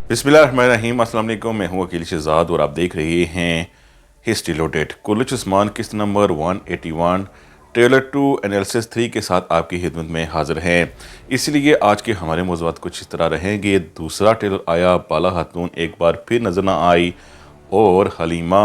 बिस्मिल्लाहिर्रहमानिर्रहीम। अस्सलाम वालेकुम। मैं हूँ अकील शहजाद और आप देख रहे हैं हिस्ट्री लोडेड। कुल्लुच उस्मान किस्त नंबर 181 ट्रेलर 2 एनालिसिस 3 के साथ आपकी खिदमत में हाजिर हैं। इसलिए आज के हमारे मौज़ूआत कुछ इस तरह रहेंगे। दूसरा ट्रेलर आया, बाला खातून एक बार फिर नज़र ना आई और हलीमा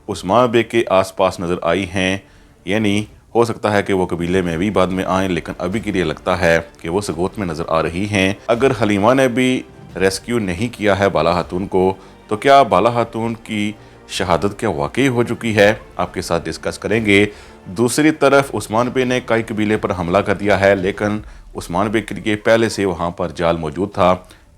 उस्मान बे के आसपास नज़र आई हैं। यानी हो सकता है कि वो कबीले में भी बाद में आएँ, लेकिन अभी के लिए लगता है कि वो सगोत में नज़र आ रही हैं। अगर हलीमा ने भी रेस्क्यू नहीं किया है बाला खातून को, तो क्या बाला खातून की शहादत क्या वाकई हो चुकी है, आपके साथ डिस्कस करेंगे। दूसरी तरफ उस्मान बे ने कई कबीले पर हमला कर दिया है, लेकिन उस्मान बे के लिए पहले से वहां पर जाल मौजूद था।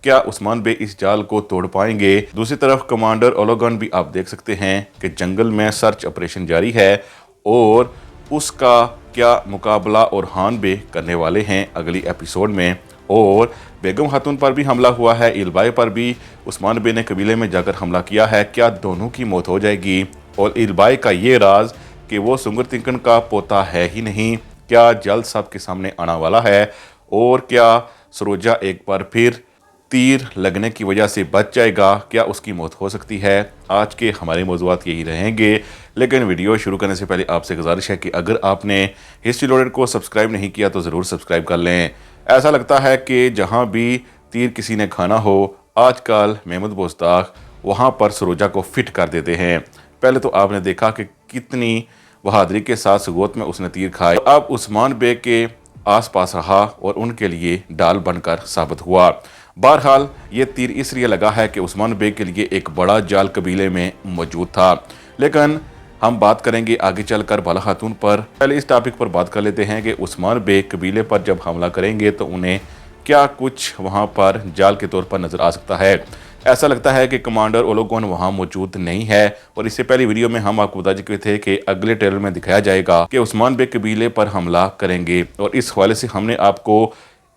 क्या उस्मान बे इस जाल को तोड़ पाएंगे? दूसरी तरफ कमांडर ओलोगन भी आप देख सकते हैं कि जंगल में सर्च ऑपरेशन जारी है और उसका क्या मुकाबला और हान बे करने वाले हैं अगली एपिसोड में। और बेगम खातून पर भी हमला हुआ है, इलबाई पर भी उस्मान बे ने कबीले में जाकर हमला किया है। क्या दोनों की मौत हो जाएगी? और इलबाई का ये राज कि वो सुंगर तिंकन का पोता है ही नहीं, क्या जल्द सबके सामने आने वाला है? और क्या सरोजा एक बार फिर तीर लगने की वजह से बच जाएगा? क्या उसकी मौत हो सकती है? आज के हमारे मौज़ूआत यही रहेंगे। लेकिन वीडियो शुरू करने से पहले आपसे गुजारिश है कि अगर आपने हिस्ट्री लोडेड को सब्सक्राइब नहीं किया तो ज़रूर सब्सक्राइब कर लें। ऐसा लगता है कि जहां भी तीर किसी ने खाना हो, आजकल महमूद बोस्ताख वहां पर सरोजा को फिट कर देते हैं। पहले तो आपने देखा कि कितनी बहादुरी के साथ सगोत में उसने तीर खाए, अब उस्मान बे के आसपास रहा और उनके लिए डाल बनकर साबित हुआ। बहरहाल ये तीर इसलिए लगा है कि उस्मान बे के लिए एक बड़ा जाल कबीले में मौजूद था। लेकिन हम बात करेंगे आगे चलकर बाला खातून पर। पहले इस टॉपिक पर बात कर लेते हैं कि उस्मान बे कबीले पर जब हमला करेंगे तो उन्हें क्या कुछ वहां पर जाल के तौर पर नज़र आ सकता है। ऐसा लगता है कि कमांडर ओलोगोन वहां मौजूद नहीं है और इससे पहली वीडियो में हम आपको बता चुके थे कि अगले ट्रेलर में दिखाया जाएगा कि उस्मान बे कबीले पर हमला करेंगे। और इस हवाले से हमने आपको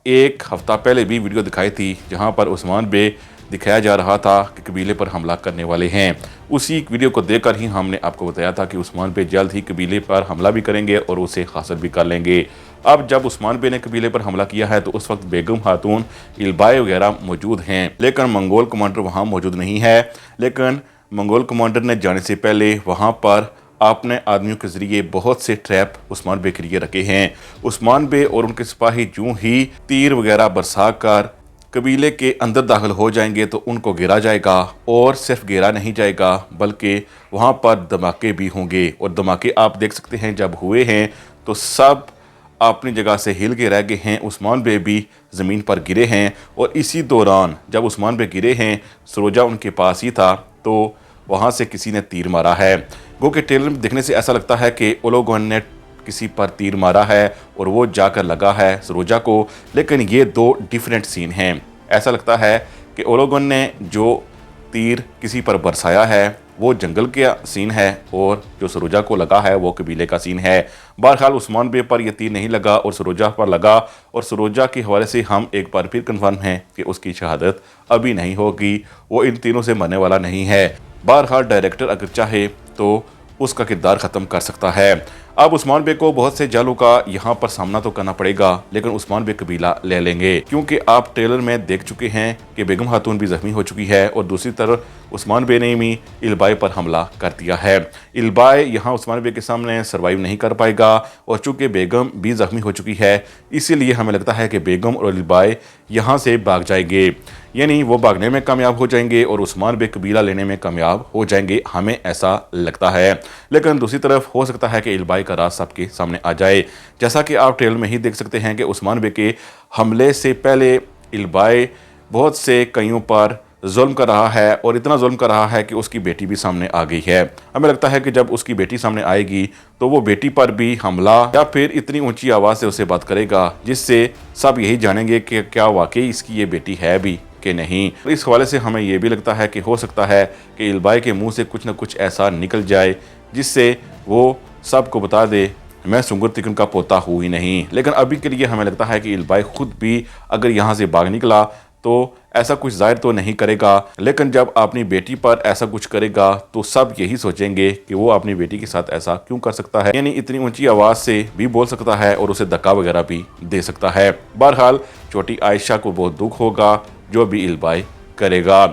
एक हफ्ता पहले भी वीडियो दिखाई थी जहां पर उस्मान बे दिखाया जा रहा था कि कबीले पर हमला करने वाले हैं। उसी वीडियो को देखकर ही हमने आपको बताया था कि उस्मान बे जल्द ही कबीले पर हमला भी करेंगे और उसे हासिल भी कर लेंगे। अब जब उस्मान बे ने कबीले पर हमला किया है तो उस वक्त बेगम खातून, इलबाई वगैरह मौजूद हैं, लेकिन मंगोल कमांडर वहाँ मौजूद नहीं है। लेकिन मंगोल कमांडर ने जाने से पहले वहाँ पर अपने आदमियों के जरिए बहुत से ट्रैप उस्मान बे के लिए रखे हैं। उस्मान बे और उनके सिपाही यूं ही तीर वगैरह बरसा कर कबीले के अंदर दाखिल हो जाएंगे तो उनको गिरा जाएगा, और सिर्फ गिरा नहीं जाएगा बल्कि वहाँ पर धमाके भी होंगे। और धमाके आप देख सकते हैं जब हुए हैं तो सब अपनी जगह से हिल के रह गए हैं। उस्मान बे भी ज़मीन पर गिरे हैं और इसी दौरान जब उस्मान बे गिरे हैं सरोजा उनके पास ही था तो वहाँ से किसी ने तीर मारा है। गो के ट्रेलर में देखने से ऐसा लगता है कि ओलोगोन ने किसी पर तीर मारा है और वो जाकर लगा है सरोजा को, लेकिन ये दो डिफरेंट सीन हैं। ऐसा लगता है कि ओलोगोन ने जो तीर किसी पर बरसाया है वो जंगल का सीन है और जो सरोजा को लगा है वो कबीले का सीन है। बहरहाल उस्मान बे पर यह तीर नहीं लगा और सरोजा पर लगा, और सरोजा के हवाले से हम एक बार फिर कन्फर्म हैं कि उसकी शहादत अभी नहीं होगी, वो इन तीनों से मरने वाला नहीं है। बहरहाल डायरेक्टर अगर चाहे तो उसका किरदार ख़त्म कर सकता है। अब उस्मान बे को बहुत से जालों का यहाँ पर सामना तो करना पड़ेगा, लेकिन उस्मान बे कबीला ले लेंगे, क्योंकि आप ट्रेलर में देख चुके हैं कि बेगम खातून भी जख्मी हो चुकी है और दूसरी तरफ उस्मान बे ने भी इलबाई पर हमला कर दिया है। इलबाई यहाँ उस्मान बे के सामने सर्वाइव नहीं कर पाएगा और चूँकि बेगम भी जख्मी हो चुकी है, इसीलिए हमें लगता है कि बेगम और इलबाई यहाँ से भाग जाएंगे, यानी वो भागने में कामयाब हो जाएंगे और उस्मान बे कबीला लेने में कामयाब हो जाएंगे, हमें ऐसा लगता है। लेकिन दूसरी तरफ हो सकता है कि इलबाई का राज सबके सामने आ जाए। जैसा कि आप ट्रेलर में ही देख सकते हैं कि उस्मान बे के हमले से पहले इलबाई बहुत से कईयों पर जुल्म कर रहा है और इतना जुल्म कर रहा है कि उसकी बेटी भी सामने आ गई है। हमें लगता है कि जब उसकी बेटी सामने आएगी तो वो बेटी पर भी हमला या फिर इतनी ऊंची आवाज़ से उसे बात करेगा जिससे सब यही जानेंगे कि क्या वाकई इसकी ये बेटी है भी कि नहीं। इस हवाले से हमें ये भी लगता है कि हो सकता है कि इलबाई के मुंह से कुछ न कुछ ऐसा निकल जाए जिससे वो सबको बता दे मैं सुंगर तिकन का पोता हूँ ही नहीं। लेकिन अभी के लिए हमें लगता है कि इलबाई खुद भी अगर यहाँ से भाग निकला तो ऐसा कुछ जाहिर तो नहीं करेगा, लेकिन जब अपनी बेटी पर ऐसा कुछ करेगा तो सब यही सोचेंगे कि वो अपनी बेटी के साथ ऐसा क्यों कर सकता है, यानी इतनी ऊंची आवाज़ से भी बोल सकता है और उसे धक्का वगैरह भी दे सकता है। बहरहाल छोटी आयशा को बहुत दुख होगा जो भी इलबाई کرے گا۔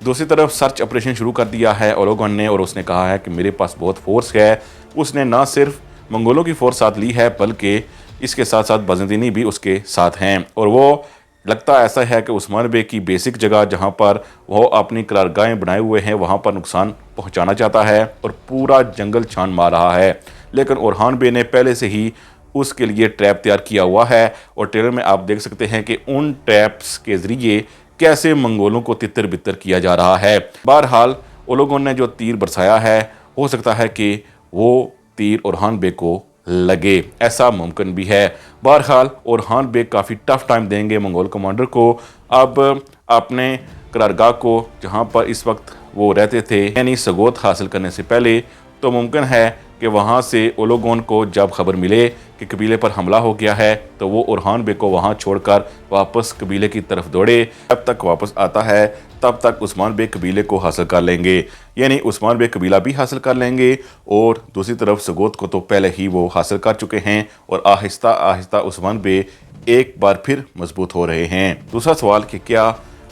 دوسری طرف سرچ آپریشن شروع کر دیا ہے اولیگون نے، اور اس نے کہا ہے کہ میرے پاس بہت فورس ہے۔ اس نے نہ صرف منگولوں کی فورس ساتھ لی ہے بلکہ اس کے ساتھ ساتھ بازنطینی بھی اس کے ساتھ ہیں، اور وہ لگتا ایسا ہے کہ عثمان بے کی بیسک جگہ جہاں پر وہ اپنی قرارگاہیں بنائے ہوئے ہیں وہاں پر نقصان پہنچانا چاہتا ہے اور پورا جنگل چھان مار رہا ہے، لیکن اورحان بے نے پہلے سے ہی اس کے لیے ٹریپ تیار کیا ہوا ہے، اور ٹریلر میں آپ دیکھ سکتے ہیں کہ ان ٹریپس کے ذریعے کیسے منگولوں کو تتر بتر کیا جا رہا ہے۔ بہرحال اولیگون نے جو تیر برسایا ہے ہو سکتا ہے کہ وہ تیر اورحان بے کو لگے، ایسا ممکن بھی ہے۔ بہرحال اورحان بے کافی ٹف ٹائم دیں گے منگول کمانڈر کو۔ اب اپنے قرارگاہ کو جہاں پر اس وقت وہ رہتے تھے یعنی سگوت حاصل کرنے سے پہلے، تو ممکن ہے کہ وہاں سے اولیگون کو جب خبر ملے کہ قبیلے پر حملہ ہو گیا ہے تو وہ اورحان بے کو وہاں چھوڑ کر واپس قبیلے کی طرف دوڑے۔ جب تک واپس آتا ہے تب تک عثمان بے قبیلے کو حاصل کر لیں گے، یعنی عثمان بے قبیلہ بھی حاصل کر لیں گے، اور دوسری طرف سگوت کو تو پہلے ہی وہ حاصل کر چکے ہیں، اور آہستہ آہستہ عثمان بے ایک بار پھر مضبوط ہو رہے ہیں۔ دوسرا سوال کہ کیا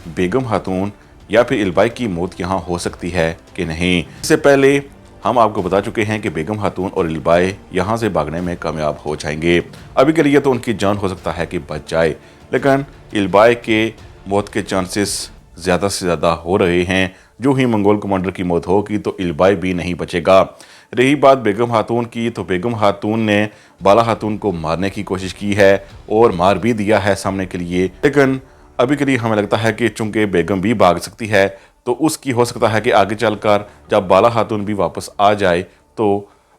بیگم خاتون یا پھر البائی کی موت یہاں ہو سکتی ہے کہ نہیں؟ اس سے پہلے ہم آپ کو بتا چکے ہیں کہ بیگم خاتون اور البائی یہاں سے بھاگنے میں کامیاب ہو جائیں گے۔ ابھی کے لیے تو ان کی جان ہو سکتا ہے کہ بچ جائے، لیکن البائی کے موت کے چانسز زیادہ سے زیادہ ہو رہے ہیں۔ جو ہی منگول کمانڈر کی موت ہوگی تو البائی بھی نہیں بچے گا۔ رہی بات بیگم خاتون کی، تو بیگم خاتون نے بالا خاتون کو مارنے کی کوشش کی ہے اور مار بھی دیا ہے سامنے کے لیے، لیکن ابھی کے لیے ہمیں لگتا ہے کہ چونکہ بیگم بھی بھاگ سکتی ہے تو اس کی ہو سکتا ہے کہ آگے چل کر جب بالا خاتون بھی واپس آ جائے تو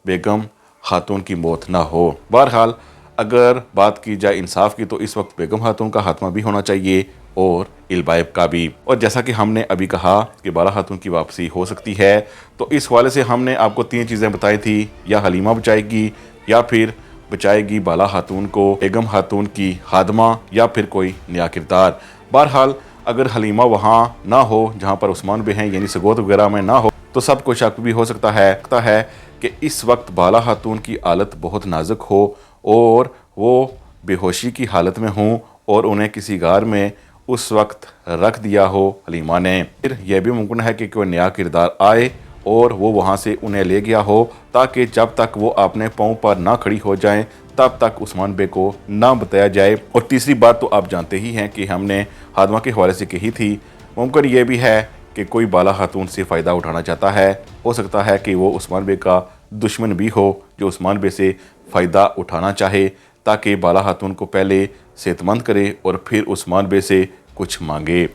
بیگم خاتون کی موت نہ ہو۔ بہرحال اگر بات کی جائے انصاف کی تو اس وقت بیگم خاتون کا خاتمہ بھی ہونا چاہیے اور البائی کا بھی، اور جیسا کہ ہم نے ابھی کہا کہ بالا خاتون کی واپسی ہو سکتی ہے، تو اس حوالے سے ہم نے آپ کو 3 چیزیں بتائی تھی، یا حلیمہ بچائے گی، یا پھر بچائے گی بالا خاتون کو بیگم خاتون کی خادمہ، یا پھر کوئی نیا کردار۔ بہرحال اگر حلیمہ وہاں نہ ہو جہاں پر عثمان بے ہیں یعنی سگوت وغیرہ میں نہ ہو تو سب کو شک بھی ہو سکتا ہے کہ اس وقت بالا خاتون کی حالت بہت نازک ہو اور وہ بے ہوشی کی حالت میں ہوں اور انہیں کسی غار میں اس وقت رکھ دیا ہو حلیمہ نے۔ پھر یہ بھی ممکن ہے کہ کوئی نیا کردار آئے اور وہ وہاں سے انہیں لے گیا ہو تاکہ جب تک وہ اپنے پاؤں پر نہ کھڑی ہو جائیں تب تک عثمان بے کو نہ بتایا جائے۔ اور تیسری بات تو آپ جانتے ہی ہیں کہ ہم نے خادمہ کے حوالے سے کہی تھی، ممکن یہ بھی ہے کہ کوئی بالا خاتون سے فائدہ اٹھانا چاہتا ہے، ہو سکتا ہے کہ وہ عثمان بے کا دشمن بھی ہو جو عثمان بے سے فائدہ اٹھانا چاہے تاکہ بالا خاتون کو پہلے صحت مند کرے اور پھر عثمان بے سے کچھ مانگے۔